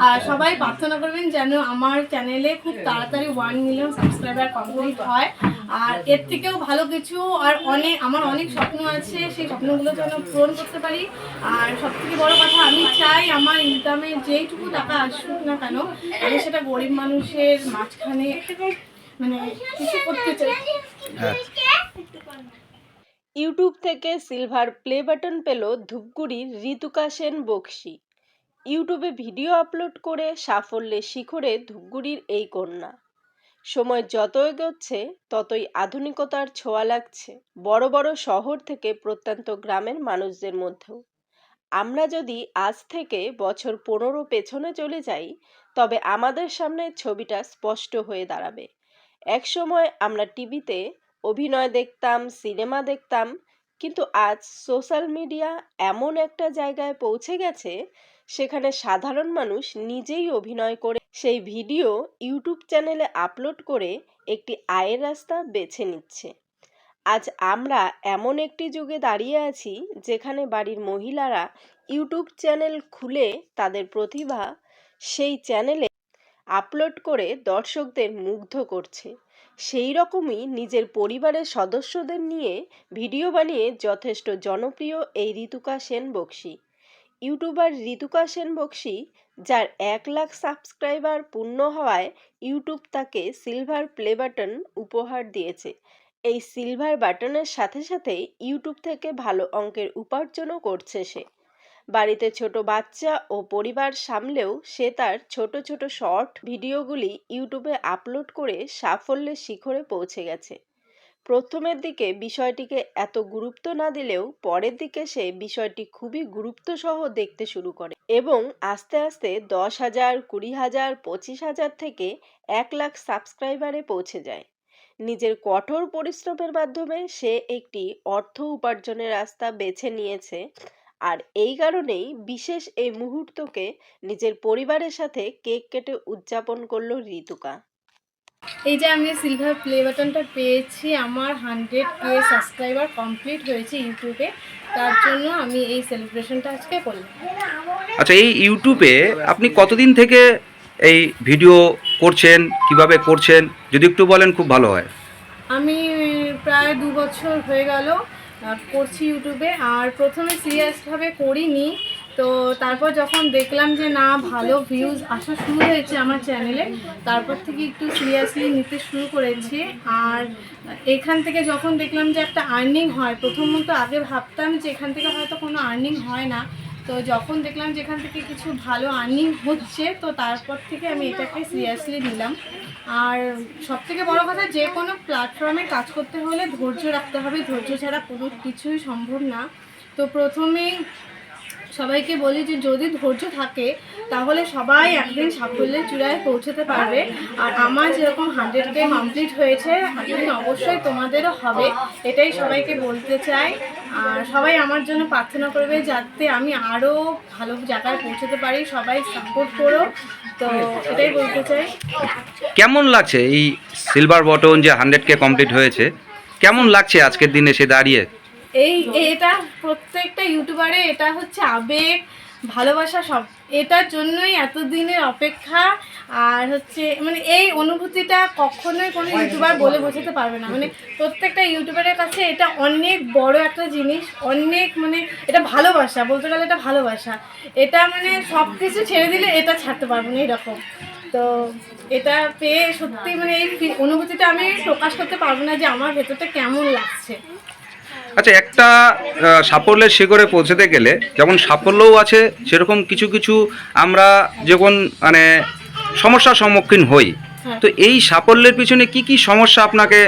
আর সবাই প্রার্থনা করবেন যেন আমার চ্যানেলে খুব তাড়াতাড়ি 1 মিলিয়ন সাবস্ক্রাইবার কমপ্লিট হয়। আর এর থেকেও ভালো কিছু আর আমার অনেক স্বপ্ন আছে, সেই স্বপ্নগুলো যেন পূরণ করতে পারি। আর সবথেকে বড় কথা, আমি চাই আমার ইনকামে যেইটুকু টাকা আসুক না কেন, আমি সেটা গরিব মানুষের মাঝখানে মানে কিছু করতে চাই। ইউটিউব থেকে সিলভার প্লে বাটন পেল ধূপগুড়ির ঋতুকা সেন বক্সি। ইউটিউবে ভিডিও আপলোড করে সাফল্যের শিখরে ধূপগুড়ির এই কন্যা। সময় যত এগোচ্ছে ততই আধুনিকতার ছোঁয়া লাগছে বড় বড় শহর থেকে প্রত্যন্ত গ্রামের মানুষদের মধ্যেও। আমরা যদি আজ থেকে বছর 15 পেছনে চলে যাই, তবে আমাদের সামনে ছবিটা স্পষ্ট হয়ে দাঁড়াবে। একসময় আমরা টিভিতে অভিনয় দেখতাম, সিনেমা দেখতাম, কিন্তু আজ সোশ্যাল মিডিয়া এমন একটা জায়গায় পৌঁছে গেছে, সেখানে সাধারণ মানুষ নিজেই অভিনয় করে সেই ভিডিও ইউটিউব চ্যানেলে আপলোড করে একটি আয়ের রাস্তা বেছে নিচ্ছে। আজ আমরা এমন একটি যুগে দাঁড়িয়ে আছি যেখানে বাড়ির মহিলারা ইউটিউব চ্যানেল খুলে তাদের প্রতিভা সেই চ্যানেলে আপলোড করে দর্শকদের মুগ্ধ করছে। সেই রকমই নিজের পরিবারের সদস্যদের নিয়ে ভিডিও বানিয়ে যথেষ্ট জনপ্রিয় এই ঋতুকা সেন বক্সি। ইউটিউবার ঋতুকা সেন বক্সি, যার 1 লাখ সাবস্ক্রাইবার পূর্ণ হওয়ায় ইউটিউব তাকে সিলভার প্লে বাটন উপহার দিয়েছে। এই সিলভার বাটনের সাথে সাথে ইউটিউব থেকে ভালো অঙ্কের উপার্জনও করছে সে। বাড়িতে ছোট বাচ্চা ও পরিবার সামলেও সে তার ছোট ছোট শর্ট ভিডিওগুলি ইউটিউবে আপলোড করে সাফল্যের শিখরে পৌঁছে গেছে। প্রথমের দিকে বিষয়টিকে এত গুরুত্ব না দিলেও পরের দিকে সে বিষয়টি খুবই গুরুত্বসহ দেখতে শুরু করে এবং আস্তে আস্তে 10,000, 20,000, 25,000 থেকে 1 লাখ সাবস্ক্রাইবারে পৌঁছে যায়। নিজের কঠোর পরিশ্রমের মাধ্যমে সে একটি অর্থ উপার্জনের রাস্তা বেছে নিয়েছে। আর এই কারণেই বিশেষ এই মুহূর্তকে নিজের পরিবারের সাথে কেক কেটে উদযাপন করলো ঋতুকা। এই যে আমি সিলভার প্লে বাটনটা পেয়েছি, আমার 100K সাবস্ক্রাইবার কমপ্লিট হয়েছে ইউটিউবে, তার জন্য আমি এই সেলিব্রেশনটা আজকে করলাম। আচ্ছা, এই ইউটিউবে আপনি কতদিন থেকে এই ভিডিও করছেন, কিভাবে করছেন যদি একটু বলেন খুব ভালো হয়। আমি প্রায় 2 বছর হয়ে গেল করছি ইউটিউবে। আর প্রথমে সিরিয়াসভাবে করিনি, তো তারপর যখন দেখলাম যে না ভালো ভিউজ আসা শুরু হয়েছে আমার চ্যানেলে, তারপর থেকে একটু সিরিয়াসলি নিতে শুরু করেছি। আর এখান থেকে যখন দেখলাম যে একটা আর্নিং হয়, প্রথমত আগে ভাবতাম যে এখান থেকে হয়তো কোনো আর্নিং হয় না, তো যখন দেখলাম যে এখান থেকে কিছু ভালো আর্নিং হচ্ছে, তো তারপর থেকে আমি এটাকে সিরিয়াসলি নিলাম। আর সবথেকে বড় কথা, যে কোনো প্ল্যাটফর্মে কাজ করতে হলে ধৈর্য রাখতে হবে, ধৈর্য ছাড়া কোনো কিছুই সম্ভব না। তো প্রথমেই সবাইকে বলি যে যদি ধৈর্য থাকে তাহলে সবাই একদিন সাফল্যের চূড়ায় পৌঁছতে পারবে। আর আমার যেরকম 100K কমপ্লিট হয়েছে, একদিন অবশ্যই তোমাদেরও হবে, এটাই সবাইকে বলতে চাই। আর সবাই আমার জন্য প্রার্থনা করবে যাতে আমি আরও ভালো জায়গায় পৌঁছতে পারি, সবাই সাপোর্ট করো, তো এটাই বলতে চাই। কেমন লাগছে এই সিলভার বটন যে 100K কমপ্লিট হয়েছে, কেমন লাগছে আজকের দিনে সে দাঁড়িয়ে? এটা প্রত্যেকটা ইউটিউবারে এটা হচ্ছে আবেগ, ভালোবাসা, সব এটার জন্যই এতদিনের অপেক্ষা। আর হচ্ছে মানে এই অনুভূতিটা কখনোই কোনো ইউটিউবার বলে বোঝাতে পারবে না। মানে প্রত্যেকটা ইউটিউবারের কাছে এটা অনেক বড় একটা জিনিস, অনেক মানে এটা ভালোবাসা, বলতে গেলে এটা ভালোবাসা। এটা মানে সব কিছু ছেড়ে দিলে এটা ছাড়তে পারবো না এরকম। তো এটা পেয়ে সত্যি মানে এই অনুভূতিটা আমি প্রকাশ করতে পারবো না যে আমার ভেতরটা কেমন লাগছে। আচ্ছা, একটা সাফল্যের শিখরে পৌঁছতে গেলে যেমন সাফল্যও আছে, সেরকম কিছু কিছু আমরা যখন মানে সমস্যার সম্মুখীন হই, তো এই সাফল্যের পিছনে কি কি সমস্যা আপনাকে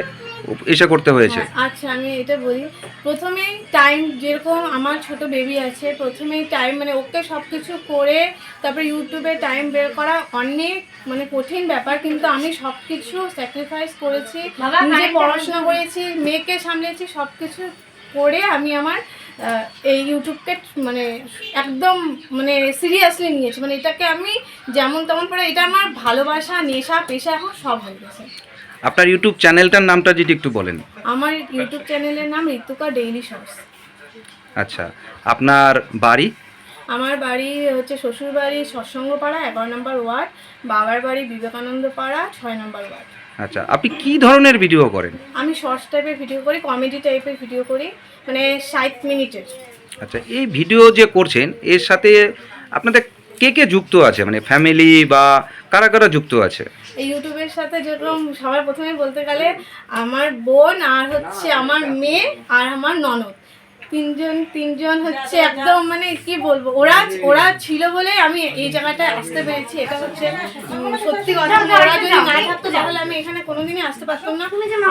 এসে করতে হয়েছে? আচ্ছা, আমি এটা বলি। প্রথমেই টাইম, যেরকম আমার ছোট বেবি আছে, প্রথমেই টাইম মানে ওকে সব কিছু করে তারপরে ইউটিউবে টাইম বের করা অনেক মানে কঠিন ব্যাপার, কিন্তু আমি সব কিছু স্যাক্রিফাইস করেছি, নিজে পড়াশোনা করেছি, মেয়েকে সামলেছি, সব কিছু করে আমি আমার এই ইউটিউবকে মানে একদম মানে সিরিয়াসলি নিয়েছি। মানে এটাকে আমি যেমন তেমন করে, এটা আমার ভালোবাসা, নেশা, পেশা এখন সব হয়ে গেছে। আপনার ইউটিউব চ্যানেলটার নামটা যদি একটু বলেন। আমার ইউটিউব চ্যানেলের নাম ঋতুকা ডেইলি শর্টস। আচ্ছা, আপনার বাড়ি? আমার বাড়ি হচ্ছে শ্বশুর বাড়ি সৎসঙ্গপাড়া 11 নম্বর ওয়ার্ড, বাবার বাড়ি বিবেকানন্দ পাড়া 6 নম্বর ওয়ার্ড। আচ্ছা, আপনি কি ধরনের ভিডিও করেন? আমি শর্টস টাইপের ভিডিও করি, কমেডি টাইপের ভিডিও করি, মানে 60 মিনিটের। আচ্ছা, এই ভিডিও যে করছেন এর সাথে আপনাদের কে কে যুক্ত আছে, মানে ফ্যামিলি বা কারা কারা যুক্ত আছে? এই ইউটিউবের সাথে যেরকম সবার প্রথমে বলতে গেলে আমার বোন আর হচ্ছে আমার মেয়ে আর আমার ননদ, তিনজন হচ্ছে একদম, মানে কি বলবো, ওরা ছিল বলে আমি এই জায়গাটায় আসতে পেরেছি। এটা হচ্ছে সত্যি কথা, ওরা যদি না থাকতো তাহলে আমি এখানে কোনোদিনই আসতে পারতাম না।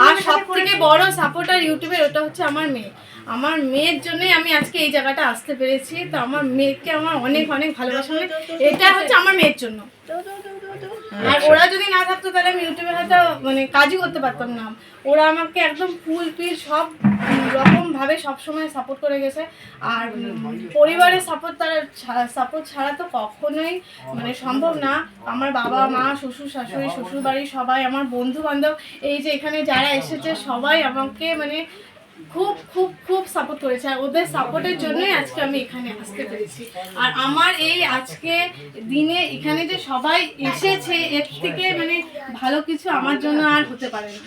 আর সব থেকে বড় সাপোর্টার ইউটিউবের ওটা হচ্ছে আমার মেয়ে। আমার মেয়ের জন্যই আমি আজকে এই জায়গাটা আসতে পেরেছি। তো আমার মেয়েকে আমার অনেক অনেক ভালোবাসা, এটা হচ্ছে আমার মেয়ের জন্য। আর ওরা যদি না থাকতো তাহলে আমি ইউটিউবে হয়তো মানে কাজই করতে পারতাম না। ওরা আমাকে একদম ফুল ফিল সব রকম ভাবে সবসময় সাপোর্ট করে গেছে। আর পরিবারের সাপোর্ট ছাড়া তো কখনোই মানে সম্ভব না। আমার বাবা মা শ্বশুর শাশুড়ি শ্বশুর বাড়ির সবাই, আমার বন্ধু বান্ধব, এই যে এখানে যারা এসেছে সবাই আমাকে মানে খুব খুব খুব সাপোর্ট করেছে। আর ওদের সাপোর্টের জন্যই আজকে আমি এখানে আসতে পেরেছি। আর আমার এই আজকে দিনে এখানে যে সবাই এসেছে, এর থেকে মানে ভালো কিছু আমার জন্য আর হতে পারে না।